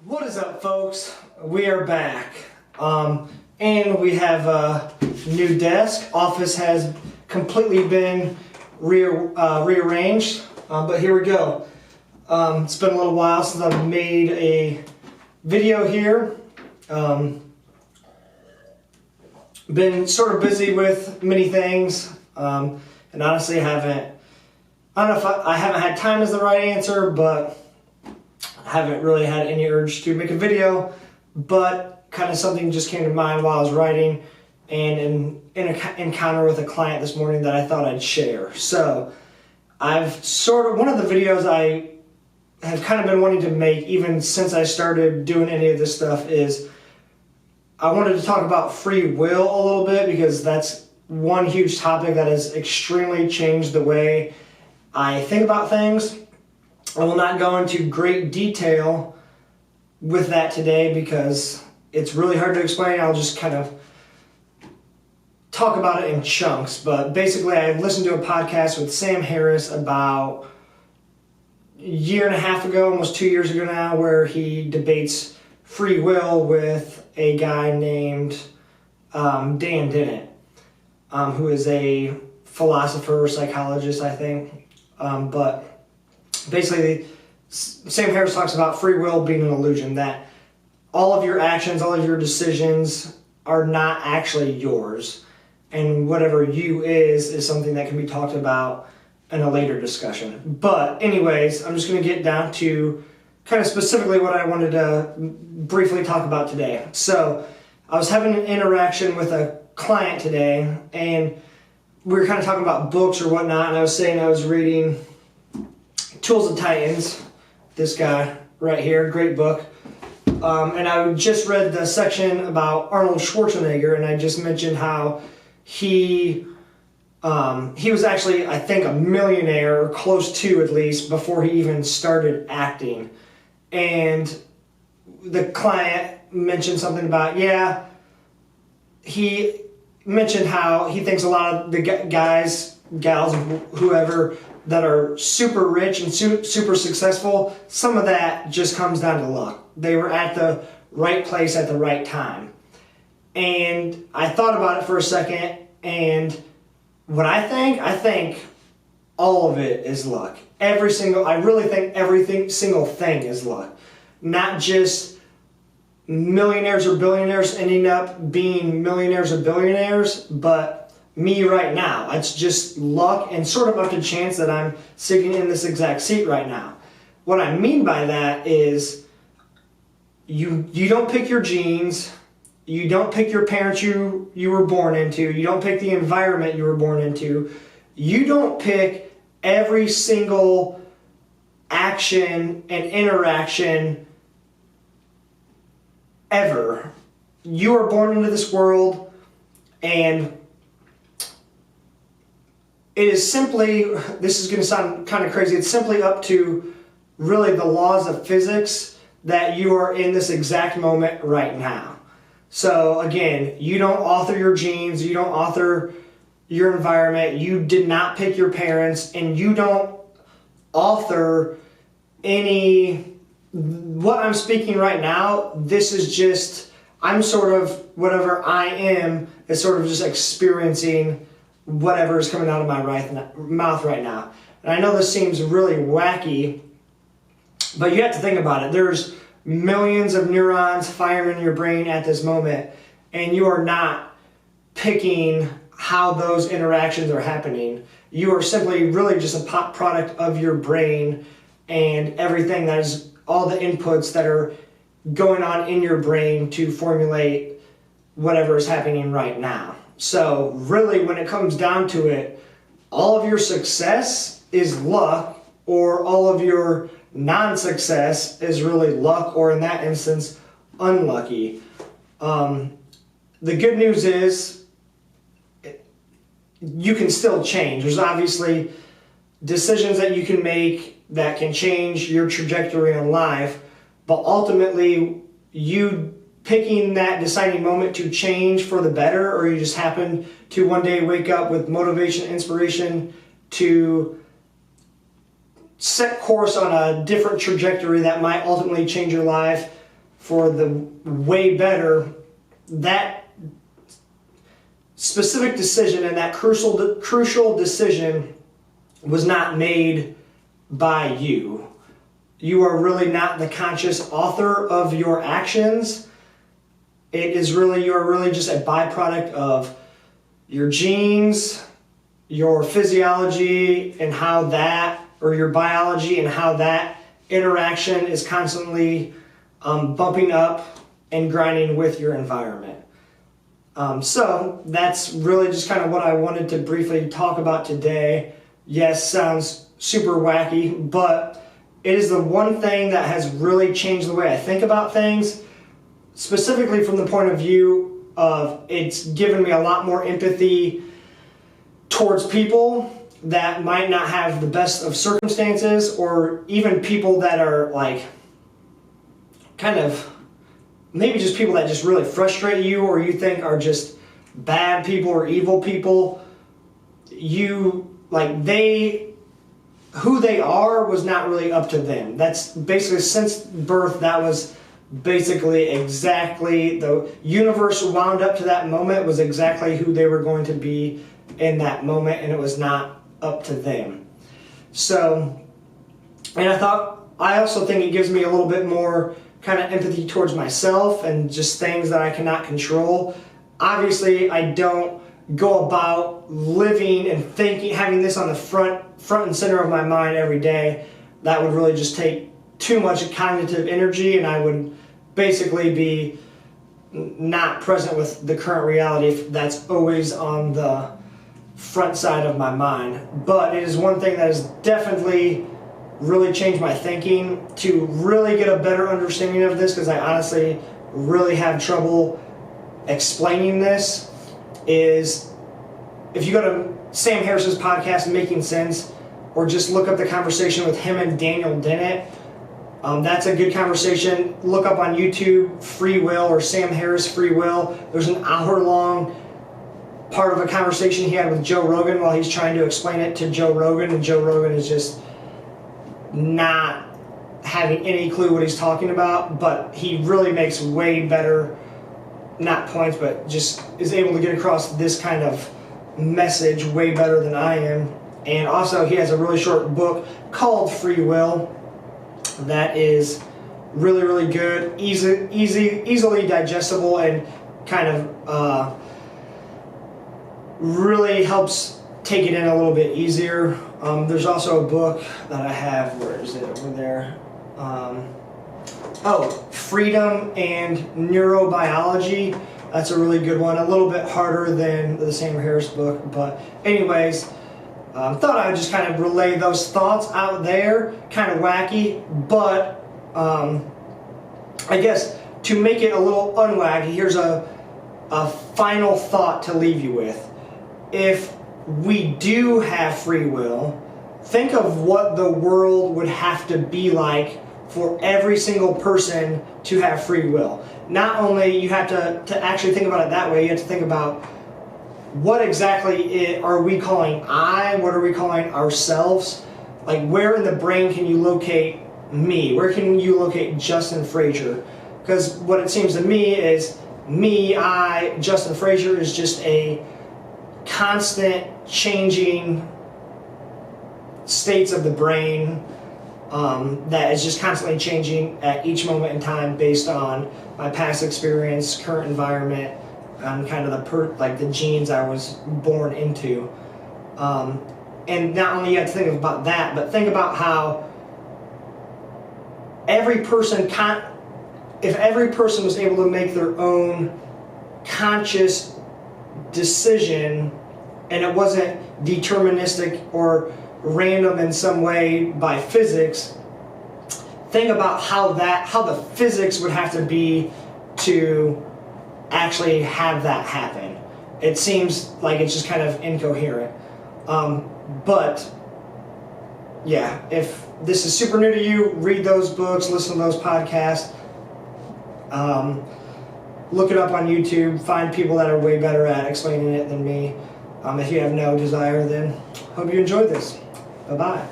What is up, folks? We are back, and we have a new desk. Office has completely been rearranged, but here we go. It's been a little while since I've made a video here. Been sort of busy with many things, and honestly, I don't know if I haven't had time is the right answer, but I haven't really had any urge to make a video, but kind of something just came to mind while I was writing and in an encounter with a client this morning that I thought I'd share. So one of the videos I have kind of been wanting to make even since I started doing any of this stuff is I wanted to talk about free will a little bit, because that's one huge topic that has extremely changed the way I think about things. I will not go into great detail with that today because it's really hard to explain. I'll just kind of talk about it in chunks. But basically, I listened to a podcast with Sam Harris about a year and a half ago, almost 2 years ago now, where he debates free will with a guy named Dan Dennett, who is a philosopher or psychologist, I think. But basically, Sam Harris talks about free will being an illusion, that all of your actions, all of your decisions are not actually yours. And whatever you is something that can be talked about in a later discussion. But anyways, I'm just going to get down to kind of specifically what I wanted to briefly talk about today. So I was having an interaction with a client today, and we were kind of talking about books or whatnot, and I was saying I was reading Tools of Titans, this guy right here, great book. And I just read the section about Arnold Schwarzenegger, and I just mentioned how he was actually, I think, a millionaire, or close to at least, before he even started acting. And the client mentioned something about, he mentioned how he thinks a lot of the guys, gals, whoever, that are super rich and super successful, some of that just comes down to luck. They were at the right place at the right time. And I thought about it for a second, and what I think all of it is luck. I really think every single thing is luck. Not just millionaires or billionaires ending up being millionaires or billionaires, but me right now. It's just luck and sort of up to chance that I'm sitting in this exact seat right now. What I mean by that is you don't pick your genes, you don't pick your parents you were born into, you don't pick the environment you were born into, you don't pick every single action and interaction ever. You are born into this world, and it is simply, this is going to sound kind of crazy, it's simply up to really the laws of physics that you are in this exact moment right now. So again, you don't author your genes, you don't author your environment, you did not pick your parents, and you don't author what I'm speaking right now. This is just, I'm sort of, whatever I am is sort of just experiencing whatever is coming out of my mouth right now. And I know this seems really wacky, but you have to think about it. There's millions of neurons firing in your brain at this moment, and you are not picking how those interactions are happening. You are simply really just a product of your brain and everything that is, all the inputs that are going on in your brain to formulate whatever is happening right now. So really, when it comes down to it, all of your success is luck, or all of your non-success is really luck, or in that instance, unlucky. The good news is you can still change. There's obviously decisions that you can make that can change your trajectory in life, but ultimately you picking that deciding moment to change for the better, or you just happen to one day wake up with motivation, inspiration to set course on a different trajectory that might ultimately change your life, for the way better, that specific decision and that crucial decision was not made by you. You are really not the conscious author of your actions. You're really just a byproduct of your genes, your physiology, and how that, or your biology, and how that interaction is constantly bumping up and grinding with your environment. So that's really just kind of what I wanted to briefly talk about today. Yes, sounds super wacky, but it is the one thing that has really changed the way I think about things, specifically from the point of view of it's given me a lot more empathy towards people that might not have the best of circumstances, or even people that are like kind of maybe just people that just really frustrate you or you think are just bad people or evil people. Who they are was not really up to them. That's basically, since birth, that was basically exactly, the universe wound up to that moment was exactly who they were going to be in that moment, and it was not up to them. So, and I also think it gives me a little bit more kind of empathy towards myself and just things that I cannot control. Obviously, I don't go about living and thinking, having this on the front and center of my mind every day. That would really just take too much cognitive energy, and I would basically be not present with the current reality if that's always on the front side of my mind. But it is one thing that has definitely really changed my thinking to really get a better understanding of this, because I honestly really have trouble explaining this. Is if you go to Sam Harris's podcast, Making Sense, or just look up the conversation with him and Daniel Dennett. That's a good conversation. Look up on YouTube, Free Will, or Sam Harris Free Will. There's an hour-long part of a conversation he had with Joe Rogan while he's trying to explain it to Joe Rogan, and Joe Rogan is just not having any clue what he's talking about, but he really makes way better, not points, but just is able to get across this kind of message way better than I am. And also he has a really short book called Free Will that is really, really good, easily digestible, and kind of really helps take it in a little bit easier. There's also a book that I have, where is it, over there? Freedom and Neurobiology. That's a really good one. A little bit harder than the Sam Harris book, but anyways, thought I would just kind of relay those thoughts out there. Kind of wacky, but I guess to make it a little unwacky, here's a final thought to leave you with. If we do have free will, think of what the world would have to be like for every single person to have free will. Not only you have to actually think about it that way, you have to think about what exactly are we calling I, what are we calling ourselves? Like, where in the brain can you locate me? Where can you locate Justin Frazier? Because what it seems to me is me, I, Justin Frazier is just a constant changing states of the brain that is just constantly changing at each moment in time based on my past experience, current environment, and kind of the genes I was born into. And not only you have to think about that, but think about how if every person was able to make their own conscious decision, and it wasn't deterministic or random in some way by physics, think about how the physics would have to be to actually have that happen. It seems like it's just kind of incoherent. But yeah, if this is super new to you, read those books, listen to those podcasts, look it up on YouTube, find people that are way better at explaining it than me. If you have no desire, then hope you enjoyed this. Bye-bye.